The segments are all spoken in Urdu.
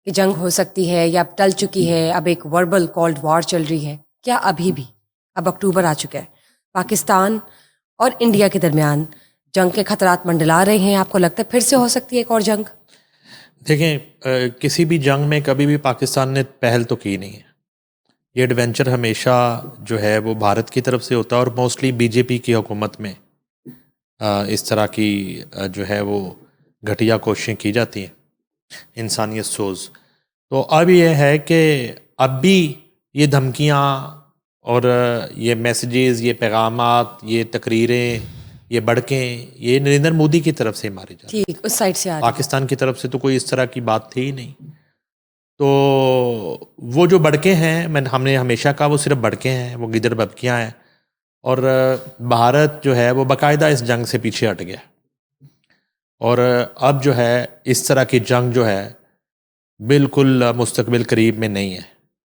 کہ جنگ ہو سکتی ہے یا اب ٹل چکی ہے، اب ایک وربل کولڈ وار چل رہی ہے، کیا ابھی بھی اب اکتوبر آ چکا ہے، پاکستان اور انڈیا کے درمیان جنگ کے خطرات منڈلا رہے ہیں؟ آپ کو لگتا ہے پھر سے ہو سکتی ہے ایک اور جنگ؟ دیکھیں، کسی بھی جنگ میں کبھی بھی پاکستان نے پہل تو کی نہیں ہے. یہ ایڈونچر ہمیشہ جو ہے وہ بھارت کی طرف سے ہوتا ہے، اور موسٹلی بی جے پی کی حکومت میں اس طرح کی جو ہے وہ گھٹیا کوششیں کی جاتی ہیں انسانیت سوز. تو اب یہ ہے کہ اب بھی یہ دھمکیاں اور یہ میسیجز، یہ پیغامات، یہ تقریریں، یہ بڑکیں، یہ نریندر مودی کی طرف سے ماری جاتی ہیں. ٹھیک، اس سائڈ سے آ رہی ہے. پاکستان کی طرف سے تو کوئی اس طرح کی بات تھی ہی نہیں. تو وہ جو بڑکیں ہیں، ہم نے ہمیشہ کہا وہ صرف بڑکیں ہیں، وہ گدڑ ببکیاں ہیں. اور بھارت جو ہے وہ باقاعدہ اس جنگ سے پیچھے ہٹ گیا، اور اب جو ہے اس طرح کی جنگ جو ہے بالکل مستقبل قریب میں نہیں ہے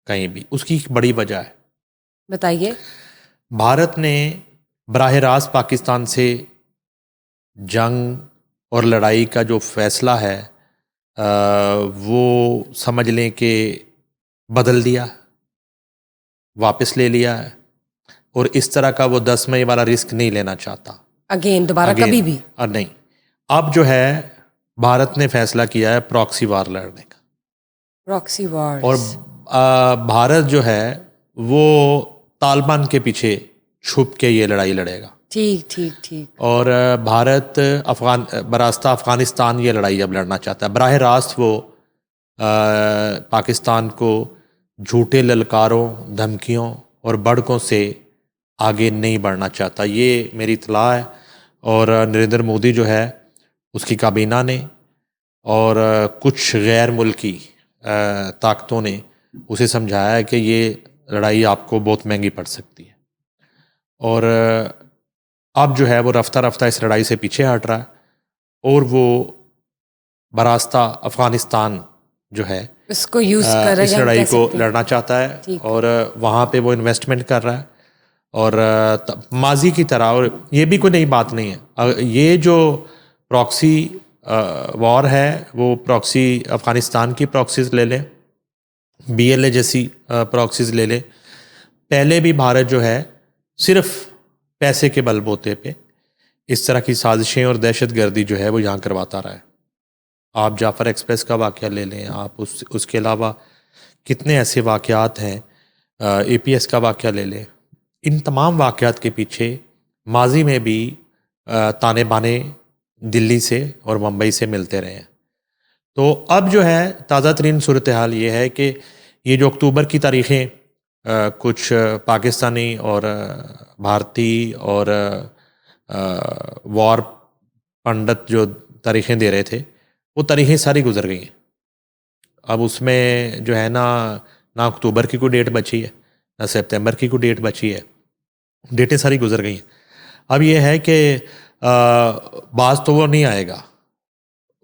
کہیں بھی. اس کی ایک بڑی وجہ ہے. بتائیے. بھارت نے براہ راست پاکستان سے جنگ اور لڑائی کا جو فیصلہ ہے وہ سمجھ لیں کہ بدل دیا، واپس لے لیا ہے، اور اس طرح کا وہ 10 مئی والا رسک نہیں لینا چاہتا اگین دوبارہ کبھی بھی. اور نہیں، اب جو ہے بھارت نے فیصلہ کیا ہے پراکسی وار لڑنے کا. Proxy war. اور بھارت جو ہے وہ طالبان کے پیچھے چھپ کے یہ لڑائی لڑے گا. ٹھیک ٹھیک ٹھیک. اور بھارت براستہ افغانستان یہ لڑائی اب لڑنا چاہتا ہے. براہ راست وہ پاکستان کو جھوٹے للکاروں، دھمکیوں اور بڑکوں سے آگے نہیں بڑھنا چاہتا. یہ میری اطلاع ہے. اور نریندر مودی جو ہے اس کی کابینہ نے اور کچھ غیر ملکی طاقتوں نے اسے سمجھایا ہے کہ یہ لڑائی آپ کو بہت مہنگی پڑ سکتی ہے. اور اب جو ہے وہ رفتہ رفتہ اس لڑائی سے پیچھے ہٹ رہا ہے، اور وہ براستہ افغانستان جو ہے اس کو یوز کر رہا ہے، اس لڑائی کو لڑنا چاہتا ہے، اور وہاں پہ وہ انویسٹمنٹ کر رہا ہے. اور ماضی کی طرح، اور یہ بھی کوئی نئی بات نہیں ہے، یہ جو پراکسی وار ہے وہ پراکسی افغانستان کی پراکسیز لے لیں، بی ایل اے جیسی پراکسیز لے لیں. پہلے بھی بھارت جو ہے صرف پیسے کے بل بوتے پہ اس طرح کی سازشیں اور دہشت گردی جو ہے وہ یہاں کرواتا رہا ہے. آپ جعفر ایکسپریس کا واقعہ لے لیں، آپ اس کے علاوہ کتنے ایسے واقعات ہیں، اے پی ایس کا واقعہ لے لیں. ان تمام واقعات کے پیچھے ماضی میں بھی تانے بانے دلی سے اور ممبئی سے ملتے رہے ہیں. تو اب جو ہے تازہ ترین صورتحال یہ ہے کہ یہ جو اکتوبر کی تاریخیں کچھ پاکستانی اور بھارتی اور وار پنڈت جو تاریخیں دے رہے تھے، وہ تاریخیں ساری گزر گئی ہیں. اب اس میں جو ہے نہ اکتوبر کی کوئی ڈیٹ بچی ہے، نہ سپتمبر کی کوئی ڈیٹ بچی ہے، ڈیٹیں ساری گزر گئی ہیں. اب یہ ہے کہ باز تو وہ نہیں آئے گا،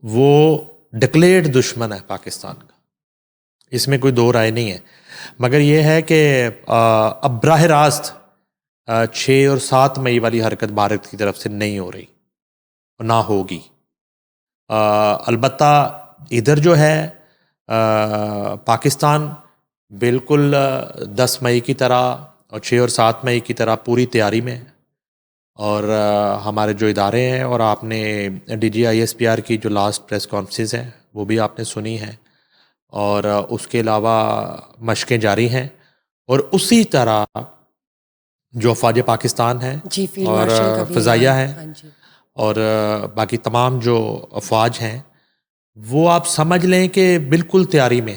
وہ ڈکلیئرڈ دشمن ہے پاکستان کا، اس میں کوئی دو رائے نہیں ہے. مگر یہ ہے کہ اب براہ راست 6 اور 7 مئی والی حرکت بھارت کی طرف سے نہیں ہو رہی اور نہ ہوگی. البتہ ادھر جو ہے پاکستان بالکل 10 مئی کی طرح اور 6 اور 7 مئی کی طرح پوری تیاری میں ہے. اور ہمارے جو ادارے ہیں، اور آپ نے D G I S P R کی جو لاسٹ پریس کانفرنس ہے وہ بھی آپ نے سنی ہے، اور اس کے علاوہ مشقیں جاری ہیں. اور اسی طرح جو افواج پاکستان ہیں اور فضائیہ ہیں اور باقی تمام جو افواج ہیں، وہ آپ سمجھ لیں کہ بالکل تیاری میں،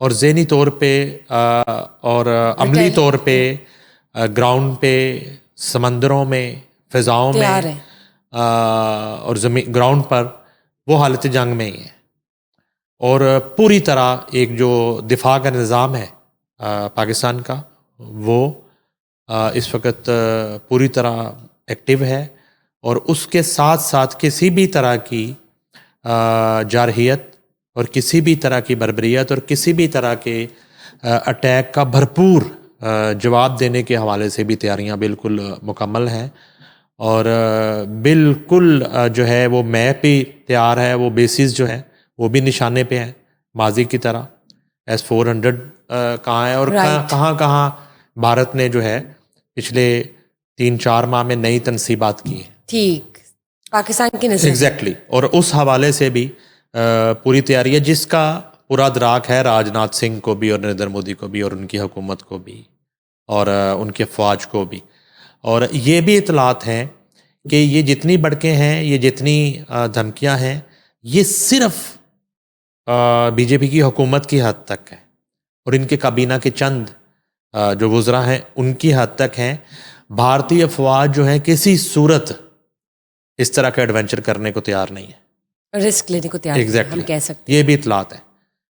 اور ذہنی طور پہ اور عملی طور پہ گراؤنڈ پہ، سمندروں میں، فضاؤں میں اور گراؤنڈ پر وہ حالت جنگ میں ہی ہے. اور پوری طرح ایک جو دفاع کا نظام ہے پاکستان کا، وہ اس وقت پوری طرح ایکٹیو ہے. اور اس کے ساتھ ساتھ کسی بھی طرح کی جارحیت اور کسی بھی طرح کی بربریت اور کسی بھی طرح کے اٹیک کا بھرپور جواب دینے کے حوالے سے بھی تیاریاں بالکل مکمل ہیں. اور بالکل جو ہے وہ میپ بھی تیار ہے، وہ بیسز جو ہیں وہ بھی نشانے پہ ہیں. ماضی کی طرح S-400 کہاں ہے اور Right. کہاں کہاں بھارت نے جو ہے پچھلے 3-4 ماہ میں نئی تنصیبات کی ہیں. ٹھیک پاکستان کی نظر ایگزیکٹلی اور اس حوالے سے بھی پوری تیاری ہے جس کا پورا ادراک ہے راج ناتھ سنگھ کو بھی اور نریندر مودی کو بھی اور ان کی حکومت کو بھی اور ان کے فوج کو بھی. اور یہ بھی اطلاعات ہیں کہ یہ جتنی بڑکیں ہیں یہ جتنی دھمکیاں ہیں یہ صرف بی جے پی کی حکومت کی حد تک ہے اور ان کے کابینہ کے چند جو وزراء ہیں ان کی حد تک ہیں. بھارتی افواج جو ہیں کسی صورت اس طرح کا ایڈونچر کرنے کو تیار نہیں ہے, رسک لینے کو تیار نہیں ہیں، ہم کہہ سکتے یہ بھی اطلاعات ہیں.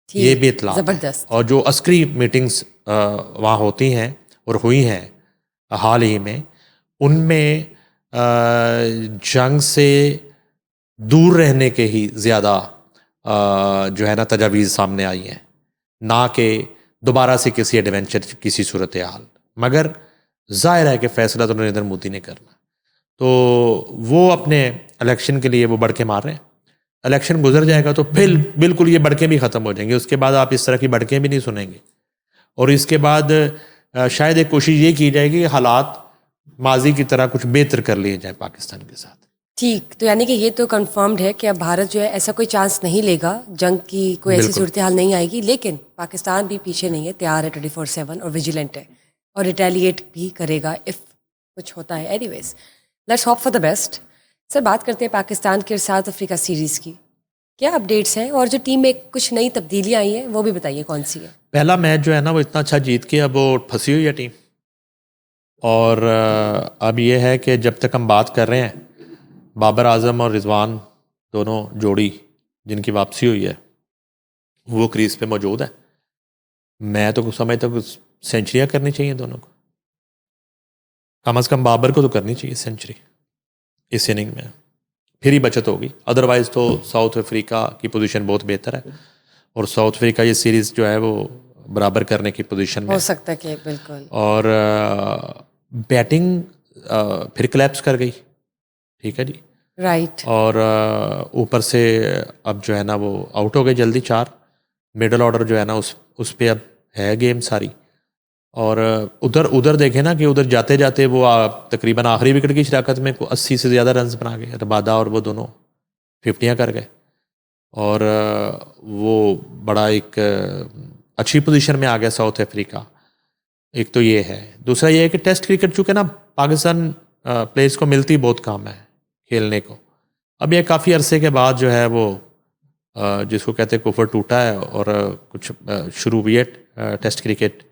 یہ بھی اطلاعات ہیں. زبردست. اور جو عسکری میٹنگز وہاں ہوتی ہیں اور ہوئی ہیں حال ہی میں ان میں جنگ سے دور رہنے کے ہی زیادہ جو ہے نا تجاویز سامنے آئی ہیں, نہ کہ دوبارہ سے کسی ایڈونچر کسی صورتحال. مگر ظاہر ہے کہ فیصلہ تو نریندر مودی نے کرنا, تو وہ اپنے الیکشن کے لیے وہ بڑکے مار رہے ہیں. الیکشن گزر جائے گا تو پھر بالکل یہ بڑکیں بھی ختم ہو جائیں گے, اس کے بعد آپ اس طرح کی بڑکیں بھی نہیں سنیں گے. اور اس کے بعد شاید ایک کوشش یہ کی جائے گی کہ حالات ماضی کی طرح کچھ بہتر کر لیے جائیں پاکستان کے ساتھ. ٹھیک, تو یعنی کہ یہ تو کنفرمڈ ہے کہ اب بھارت جو ہے ایسا کوئی چانس نہیں لے گا, جنگ کی کوئی ایسی صورتحال نہیں آئے گی, لیکن پاکستان بھی پیچھے نہیں ہے, تیار ہے 24/7 اور ویجیلنٹ ہے اور ریٹیلیٹ بھی کرے گا اف کچھ ہوتا ہے. Anyways let's hope for the best. Sir بات کرتے ہیں پاکستان کے ساؤتھ افریقہ سیریز کی, کیا اپڈیٹس ہیں اور جو ٹیم میں کچھ نئی تبدیلیاں آئی ہیں وہ بھی بتائیے کون سی ہے. پہلا میچ جو ہے نا وہ اتنا اچھا جیت کے اب وہ پھنسی ہوئی ہے ٹیم, اور اب یہ ہے کہ جب تک ہم بات کر رہے ہیں بابر اعظم اور رضوان دونوں جوڑی جن کی واپسی ہوئی ہے وہ کریز پہ موجود ہے. میں تو سمجھتا ہوں سینچریاں کرنی چاہیے دونوں کو, کم از کم بابر کو تو کرنی چاہیے سینچری اس اننگ میں, پھر ہی بچت ہوگی. ادروائز تو ساؤتھ افریقہ کی پوزیشن بہت بہتر ہے اور ساؤتھ افریقہ یہ سیریز جو ہے وہ برابر کرنے کی پوزیشن میں ہو سکتا ہے کہ بالکل. اور بیٹنگ پھر کلیپس کر گئی, ٹھیک ہے جی, رائٹ. اور اوپر سے اب جو ہے نا وہ آؤٹ ہو گئے جلدی 4. مڈل آرڈر جو ہے نا اس پہ اب ہے گیم ساری. اور ادھر دیکھیں نا کہ ادھر جاتے جاتے وہ تقریباً آخری وکٹ کی شراکت میں 80 سے زیادہ رنز بنا گئے. ربادہ اور وہ دونوں 50 کر گئے اور وہ بڑا ایک اچھی پوزیشن میں آ گیا ساؤتھ افریقہ. ایک تو یہ ہے. دوسرا یہ ہے کہ ٹیسٹ کرکٹ چونکہ نا پاکستان پلیئرس کو ملتی بہت کم ہے کھیلنے کو. اب یہ کافی عرصے کے بعد جو ہے وہ جس کو کہتے ہیں کفر ٹوٹا ہے اور کچھ شروع ہوئی ہے ٹیسٹ کرکٹ